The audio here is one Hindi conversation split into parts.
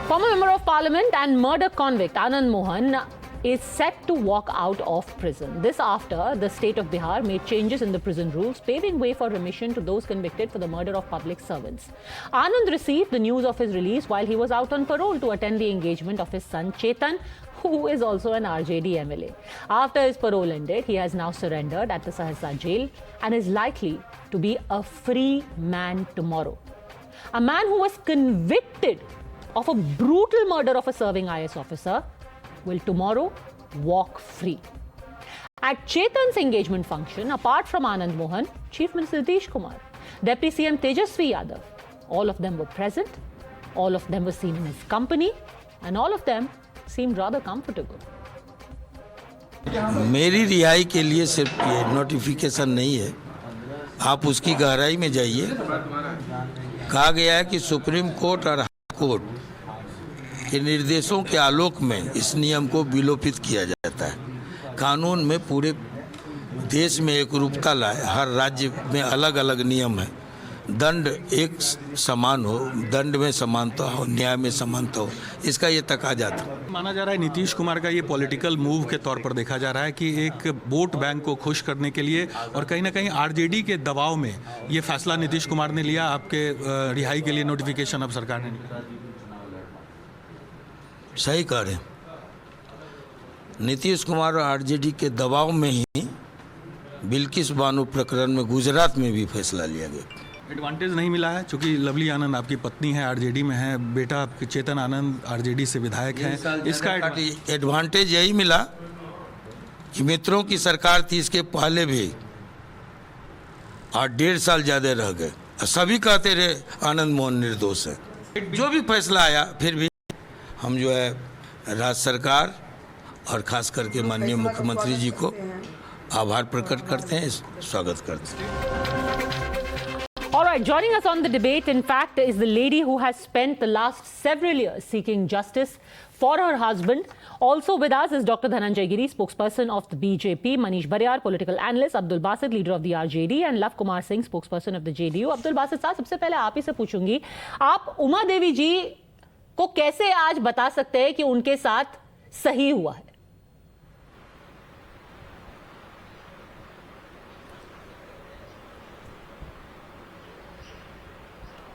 Former Member of Parliament and murder convict Anand Mohan is set to walk out of prison. This after the state of Bihar made changes in the prison rules, paving way for remission to those convicted for the murder of public servants. Anand received the news of his release while he was out on parole to attend the engagement of his son Chetan, who is also an RJD MLA. After his parole ended, he has now surrendered at the Saharsa jail and is likely to be a free man tomorrow. A man who was convicted of a brutal murder of a serving IS officer will tomorrow walk free. At Chetan's engagement function, apart from Anand Mohan, Chief Minister Nitish Kumar, Deputy CM Tejasvi Yadav, all of them were present, all of them were seen in his company, and all of them seemed rather comfortable. मेरी रिहाई के लिए सिर्फ ये नोटिफिकेशन नहीं है, आप उसकी गहराई में जाइए। कहा गया है कि सुप्रीम कोर्ट और हाई कोर्ट के निर्देशों के आलोक में इस नियम को विलोपित किया जाता है। कानून में पूरे देश में एक रूपता लाए, हर राज्य में अलग अलग नियम है। दंड एक समान हो, दंड में समानता हो, न्याय में समानता हो, इसका ये तकाजा था। माना जा रहा है नीतीश कुमार का ये पॉलिटिकल मूव के तौर पर देखा जा रहा है कि एक वोट बैंक को खुश करने के लिए और कहीं ना कहीं आरजेडी के दबाव में ये फैसला नीतीश कुमार ने लिया, आपके रिहाई के लिए नोटिफिकेशन अब सरकार ने निकाला। सही कह रहे हैं, नीतीश कुमार और आरजेडी के दबाव में ही बिल्किस बानो प्रकरण में गुजरात में भी फैसला लिया गया। एडवांटेज नहीं मिला है क्योंकि लवली आनंद आपकी पत्नी है, आरजेडी में है, बेटा आपके चेतन आनंद आरजेडी से विधायक हैं। इसका एडवांटेज यही मिला कि मित्रों की सरकार थी इसके पहले भी और 1.5 साल ज़्यादा रह गए। सभी कहते रहे आनंद मोहन निर्दोष है। जो भी फैसला आया फिर भी हम जो है राज्य सरकार और खास करके माननीय मुख्यमंत्री जी को आभार प्रकट करते हैं, स्वागत करते हैं। All right, joining us on the debate, in fact, is the lady who has spent the last several years seeking justice for her husband. Also with us is Dr. Dhananjay Giri, spokesperson of the BJP, Manish Baryar, political analyst, Abdul Basit, leader of the RJD, and Lav Kumar Singh, spokesperson of the JDU. Abdul Basit साहब, सबसे पहले आप ही से पूछूंगी, आप उमा देवी जी को कैसे आज बता सकते हैं कि उनके साथ सही हुआ है?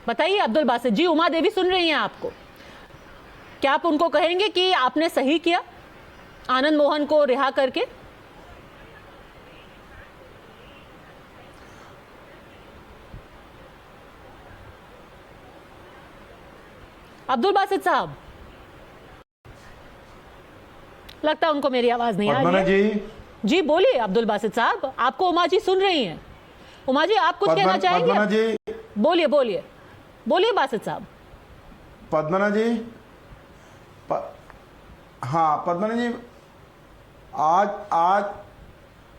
बताइए अब्दुल बासित जी, उमा देवी सुन रही हैं आपको, क्या आप उनको कहेंगे कि आपने सही किया आनंद मोहन को रिहा करके? अब्दुल बासित साहब, लगता है उनको मेरी आवाज नहीं आ रही है। जी बोलिए अब्दुल बासित साहब, आपको उमा जी सुन रही हैं। उमा जी, आप कुछ कहना चाहेंगे? बोलिए बोलिए बोलिए बासित साहब। पद्मना जी, हाँ पद्मना जी,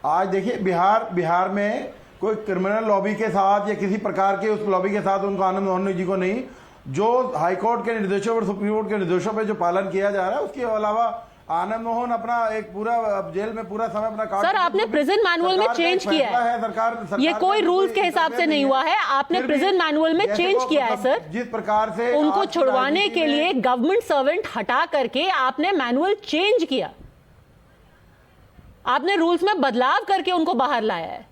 आज देखिए बिहार में कोई क्रिमिनल लॉबी के साथ या किसी प्रकार के उस लॉबी के साथ उनको आनंद मोहन जी को नहीं, जो हाईकोर्ट के निर्देशों पर, सुप्रीम कोर्ट के निर्देशों पर जो पालन किया जा रहा है, उसके अलावा आनंद मोहन अपना एक पूरा जेल में पूरा समय अपना काट। सर, आपने प्रिजन मैनुअल में चेंज किया है, सरकार ये कोई रूल्स के हिसाब से नहीं हुआ है, आपने प्रिजन मैनुअल में चेंज किया है सर। जिस प्रकार से उनको छुड़वाने के लिए गवर्नमेंट सर्वेंट हटा करके आपने मैनुअल चेंज किया, आपने रूल्स में बदलाव करके उनको बाहर लाया है।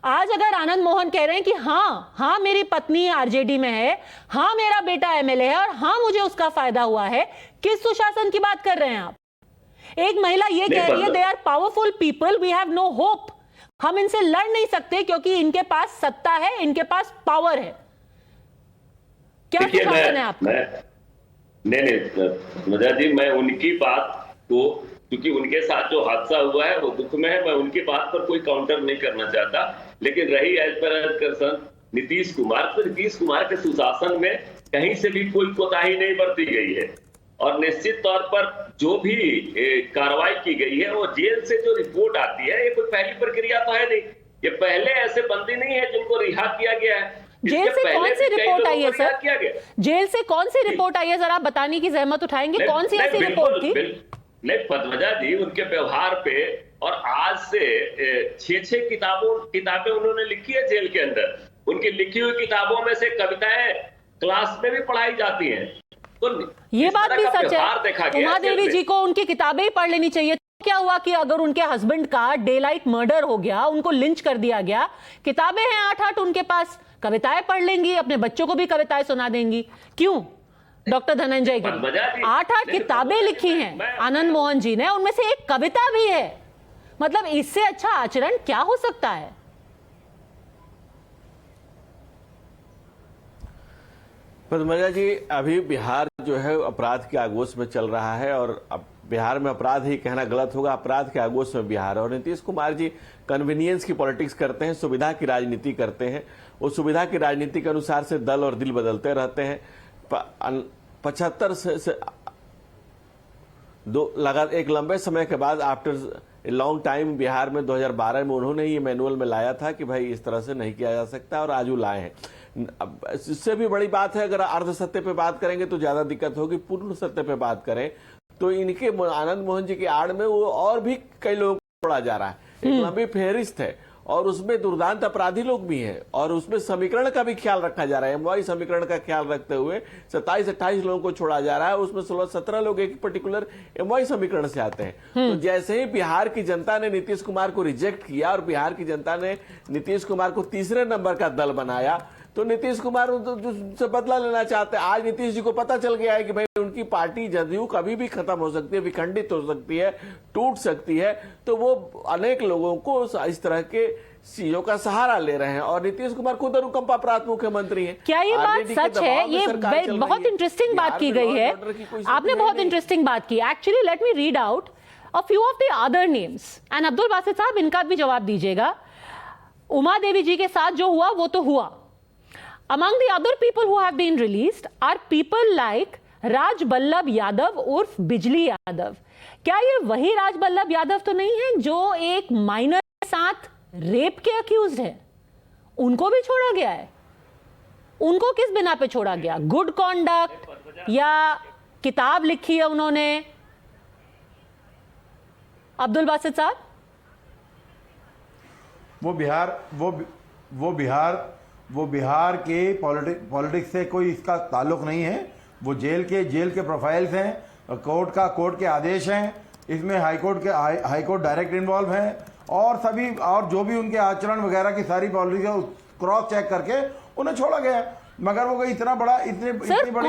आज अगर आनंद मोहन कह रहे हैं कि हाँ मेरी पत्नी आरजेडी में है, हाँ मेरा बेटा एमएलए है और हाँ मुझे उसका फायदा हुआ है, किस सुशासन की बात कर रहे हैं आप? एक महिला ये कह रही है they are powerful people, we have no hope, हम इनसे लड़ नहीं सकते क्योंकि इनके पास सत्ता है, इनके पास पावर है। क्या सुशासन है आपका? नहीं जी, मैं उनकी बात को, क्योंकि उनके साथ जो हादसा हुआ है वो दुख में है, मैं उनकी बात पर कोई काउंटर नहीं करना चाहता। लेकिन रही as per concern Nitish Kumar, तो नीतीश कुमार के सुशासन में कहीं से भी कोई कोताही नहीं बरती गई है और निश्चित तौर पर जो भी कार्रवाई की गई है वो जेल से जो रिपोर्ट आती है, ये कोई पहली प्रक्रिया तो है नहीं, ये पहले ऐसे बंदी नहीं है जिनको रिहा किया गया है। जेल से कौन सी रिपोर्ट आई है सर? जेल से कौन सी रिपोर्ट आई है सर, आप बताने की जहमत उठाएंगे, कौन सी ऐसी रिपोर्ट थी? नहीं पद्मजा जी, उनके व्यवहार पे और आज से 6 किताबें उन्होंने लिखी है जेल के अंदर। उनकी लिखी हुई किताबों में से कविताएं क्लास में भी पढ़ाई जाती हैं। तो ये इस बात तरह भी का सच व्यवहार है। देखा गया उमा जेल देवी में। जी को उनकी किताबें ही पढ़ लेनी चाहिए। क्या हुआ कि अगर उनके हस्बैंड का डे लाइट मर्डर हो गया, उनको लिंच कर दिया गया, किताबें हैं 8-8 उनके पास, कविताएं पढ़ लेंगी, अपने बच्चों को भी कविताएं सुना देंगी। क्यों डॉक्टर धनंजय गिरी 8-8 किताबें लिखी हैं आनंद मोहन जी ने, उनमें से एक कविता भी है। मतलब इससे अच्छा आचरण क्या हो सकता है? पद्मजा जी, अभी बिहार जो है अपराध के आगोश में चल रहा है, और अब बिहार में अपराध ही कहना गलत होगा, अपराध के आगोश में बिहार है। और नीतीश कुमार जी कन्वीनियंस की पॉलिटिक्स करते हैं, सुविधा की राजनीति करते हैं। वो सुविधा की राजनीति के अनुसार से दल और दिल बदलते रहते हैं। 75 से एक लंबे समय के बाद आफ्टर लॉन्ग टाइम बिहार में 2012 में उन्होंने ये मैनुअल में लाया था कि भाई इस तरह से नहीं किया जा सकता, और आज वो लाए हैं। इससे भी बड़ी बात है, अगर अर्ध सत्य पे बात करेंगे तो ज्यादा दिक्कत होगी, पूर्ण सत्य पे बात करें तो इनके आनंद मोहन जी की आड़ में वो और भी कई लोगों को छोड़ा जा रहा है। एक लंबी फेहरिस्त है, और उसमें दुर्दांत अपराधी लोग भी हैं, और उसमें समीकरण का भी ख्याल रखा जा रहा है। एमवाई समीकरण का ख्याल रखते हुए 27-28 लोगों को छोड़ा जा रहा है। उसमें 16-17 लोग एक पर्टिकुलर एमवाई समीकरण से आते हैं। तो जैसे ही बिहार की जनता ने नीतीश कुमार को रिजेक्ट किया और बिहार की जनता ने नीतीश कुमार को तीसरे नंबर का दल बनाया, तो नीतीश कुमार से बदला लेना चाहते हैं। आज नीतीश जी को पता चल गया है कि भाई उनकी पार्टी जदयू कभी भी खत्म हो सकती है, विखंडित हो सकती है, टूट सकती है। तो वो अनेक लोगों को इस तरह के चीजों का सहारा ले रहे हैं, और नीतीश कुमार खुद अनुकंपाप्रांत मुख्यमंत्री हैं। क्या ये बात सच है? ये बहुत इंटरेस्टिंग बात की गई है, आपने बहुत इंटरेस्टिंग बात की। Actually let me read out a few of the other names, and Abdul Basit साहब इनका भी जवाब दीजिएगा। उमा देवी जी के साथ जो हुआ वो तो हुआ। Among the other people who have been released are people like राज बल्लभ यादव उर्फ बिजली यादव। क्या ये वही राज बल्लभ यादव तो नहीं है जो एक माइनर के साथ रेप के अक्यूज्ड है? उनको भी छोड़ा गया है। उनको किस बिना पे छोड़ा गया? गुड कॉन्डक्ट या किताब लिखी है उन्होंने? अब्दुल बासित साहब, वो बिहार के पॉलिटिक्स से कोई इसका ताल्लुक नहीं है। वो जेल के प्रोफाइल्स हैं, कोर्ट के आदेश हैं, इसमें हाईकोर्ट डायरेक्ट इन्वॉल्व है, और सभी और जो भी उनके आचरण वगैरह की सारी पॉलिटिक्स क्रॉस चेक करके उन्हें छोड़ा गया। मगर वो कोई इतना बड़ा इतनी बड़ी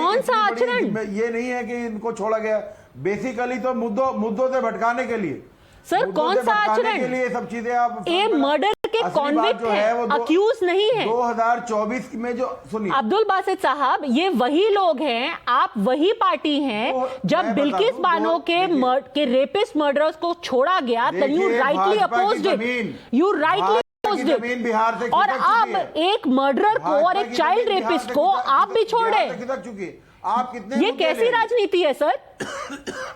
ये नहीं है कि इनको छोड़ा गया। बेसिकली तो मुद्दों से भटकाने के लिए। सर कौन सा आचरण के लिए सब चीजें आप ये मर्डर के कॉन्विक्ट है, वो अक्यूज नहीं है। 2024 में जो सुनिए अब्दुल बासित साहब, ये वही लोग हैं, आप वही पार्टी हैं जब बिल्किस बानो के रेपिस्ट मर्डरर्स को छोड़ा गया, then you rightly opposed it. You rightly opposed it. Bihar से और अब एक मर्डरर को और एक चाइल्ड रेपिस्ट को आप भी छोड़े। आप कितने ये कैसी राजनीति है सर?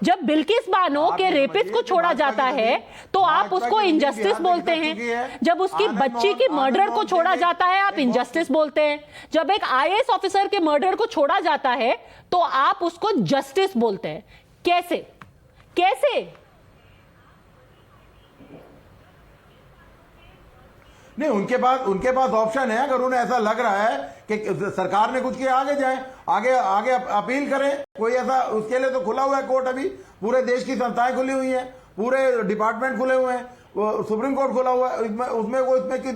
जब बिल्किस बानो के रेपिस्ट को छोड़ा जाता है तो आप उसको इनजस्टिस बोलते हैं। जब उसकी बच्ची की मर्डर को छोड़ा जाता है आप इनजस्टिस बोलते हैं। जब एक आईएएस ऑफिसर के मर्डर को छोड़ा जाता है तो आप उसको जस्टिस बोलते हैं। कैसे कैसे? नहीं, उनके पास ऑप्शन है। अगर उन्हें ऐसा लग रहा है कि सरकार ने कुछ किया, आगे जाएं, आगे अपील करें। कोई ऐसा उसके लिए तो खुला हुआ है कोर्ट। अभी पूरे देश की संस्थाएं खुली हुई हैं, पूरे डिपार्टमेंट खुले हुए हैं, सुप्रीम कोर्ट खुला हुआ है। उसमें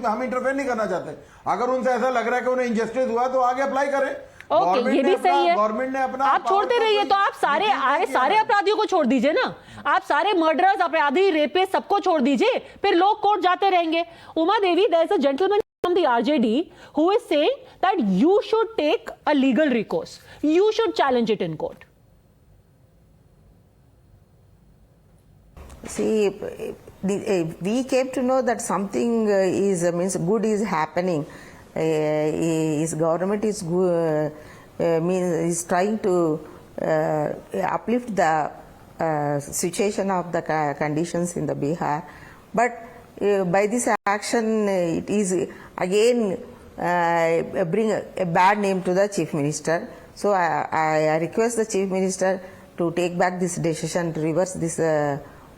हम इंटरफेयर नहीं करना चाहते। अगर उनसे ऐसा लग रहा है कि उन्हें इंजस्टिस हुआ तो आगे अप्लाई करें। ओके, ये भी सही है। गवर्नमेंट ने अपना आप छोड़ते रहिए तो आप सारे अपराधियों को छोड़ दीजिए ना। आप सारे मर्डरर्स, अपराधी, रेपिस्ट सबको छोड़ दीजिए, फिर लोग कोर्ट जाते रहेंगे। Uma Devi, there is a gentleman from the RJD who is saying that you should take a legal recourse. You should challenge it in court. See, we came to know that something means good is happening. His government is is trying to uplift the situation of the conditions in the Bihar, but by this action it is again bring a bad name to the chief minister. So I request the chief minister to take back this decision, to reverse this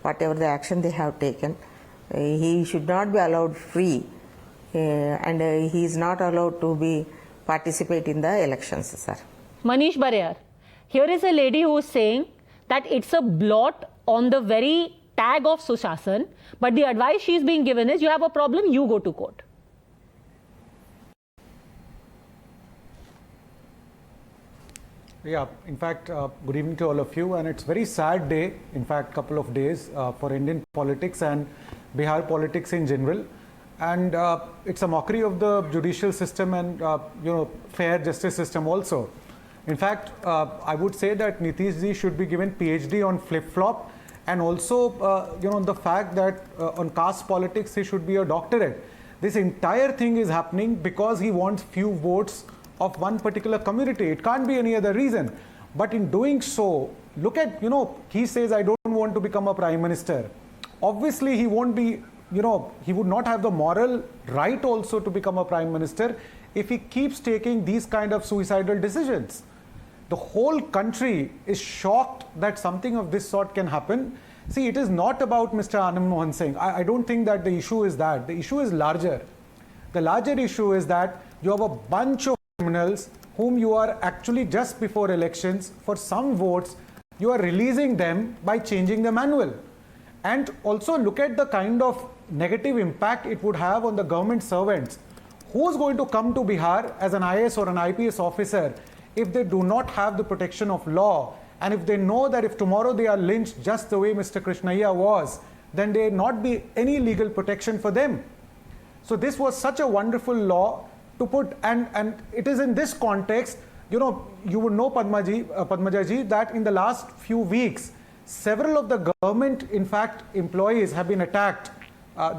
whatever the action they have taken. He should not be allowed free, and he is not allowed to be participate in the elections, sir. Manish Bariyar, Here is a lady who is saying that it's a blot on the very tag of Sushashan, but the advice she is being given is, you have a problem, you go to court. Yeah, in fact, good evening to all of you, and it's a very sad day, in fact, couple of days for Indian politics and Bihar politics in general. And it's a mockery of the judicial system and, fair justice system also. In fact, I would say that Nitish ji should be given PhD on flip-flop, and also, the fact that on caste politics he should be a doctorate. This entire thing is happening because he wants few votes of one particular community. It can't be any other reason. But in doing so, look at, he says, I don't want to become a prime minister. Obviously, he won't be, he would not have the moral right also to become a prime minister if he keeps taking these kind of suicidal decisions. The whole country is shocked that something of this sort can happen. See, it is not about Mr. Anand Mohan Singh. I don't think that the issue is that. The issue is larger. The larger issue is that you have a bunch of criminals whom you are actually, just before elections, for some votes, you are releasing them by changing the manual. And also look at the kind of negative impact it would have on the government servants. Who's going to come to Bihar as an IAS or an IPS officer if they do not have the protection of law, and if they know that if tomorrow they are lynched just the way Mr. Krishnaiah was, then there not be any legal protection for them. So this was such a wonderful law to put, and it is in this context, you would know, Padmaja ji, that in the last few weeks, several of the government, in fact, employees have been attacked.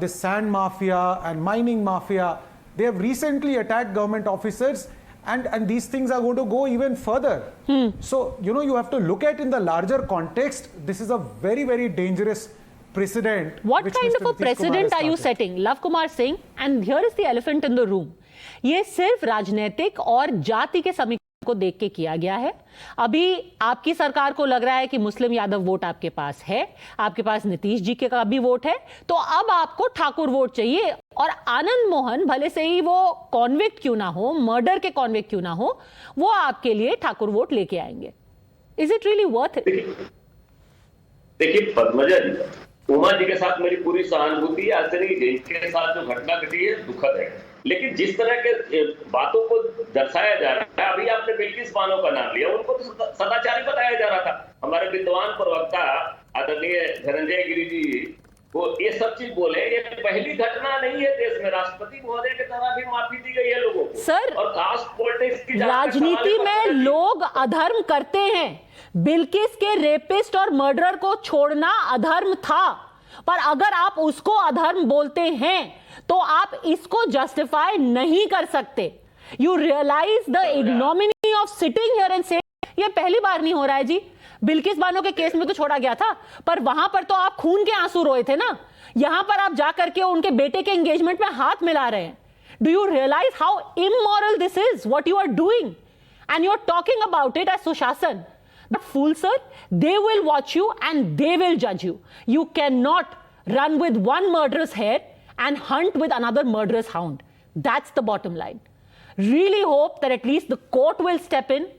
The sand mafia and mining mafia, they have recently attacked government officers, and these things are going to go even further. So, you have to look at in the larger context, this is a very, very dangerous precedent. What kind of a precedent are you setting? Lav Kumar Singh, and here is the elephant in the room. ये सिर्फ राजनीतिक और जाति के समीकरण को देख के किया गया है. अभी आपकी सरकार को लग रहा है कि मुस्लिम यादव वोट आपके पास है, आपके पास नीतीश जी के का भी वोट है, तो अब आपको ठाकुर वोट चाहिए. और आनंद मोहन, भले से ही वो कॉन्विक्ट क्यों ना हो, मर्डर के कॉन्विक्ट क्यों ना हो, वो आपके लिए ठाकुर वोट लेके आएंगे. Is it really worth it? देखिए पद्मजा जी, उमा जी के साथ मेरी पूरी सहानुभूति है. आज नहीं, इनके साथ जो घटना घटी है दुखद है, लेकिन जिस तरह के बातों को दर्शाया जा रहा है, अभी आपने बिल्किस बानो का नाम लिया, उनको तो सदाचारी बताया जा रहा था. हमारे विद्वान प्रवक्ता आदरणीय धनंजय गिरी जी वो ये सब चीज बोले, ये पहली घटना नहीं है देश में. राष्ट्रपति महोदय के द्वारा भी माफी दी गई है लोगों को. सर, और कास्ट पॉलिटिक्स की राजनीति में लोग अधर्म करते हैं. बिल्किस के रेपिस्ट और मर्डरर को छोड़ना अधर्म था, पर अगर आप उसको अधर्म बोलते हैं तो आप इसको जस्टिफाई नहीं कर सकते. You realise the ignominy of sitting here and say. ये पहली बार नहीं हो रहा है जी. बिल्किस बानो के केस में तो छोड़ा गया था, पर वहां पर तो आप खून के आंसू रोए थे ना. यहां पर आप जाकर के उनके बेटे के एंगेजमेंट में हाथ मिला रहे हैं. Do you realise how immoral this is what you are doing, and you are talking about it as सुशासन. But fool, sir, they will watch you and they will judge you. You cannot run with one murderous hare and hunt with another murderous hound. That's the bottom line. Really hope that at least the court will step in.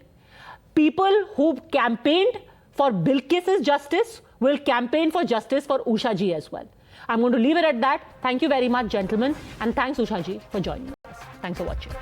People who campaigned for Bilkis's justice will campaign for justice for Usha ji as well. I'm going to leave it at that. Thank you very much, gentlemen, and thanks Usha ji for joining us. Thanks for watching.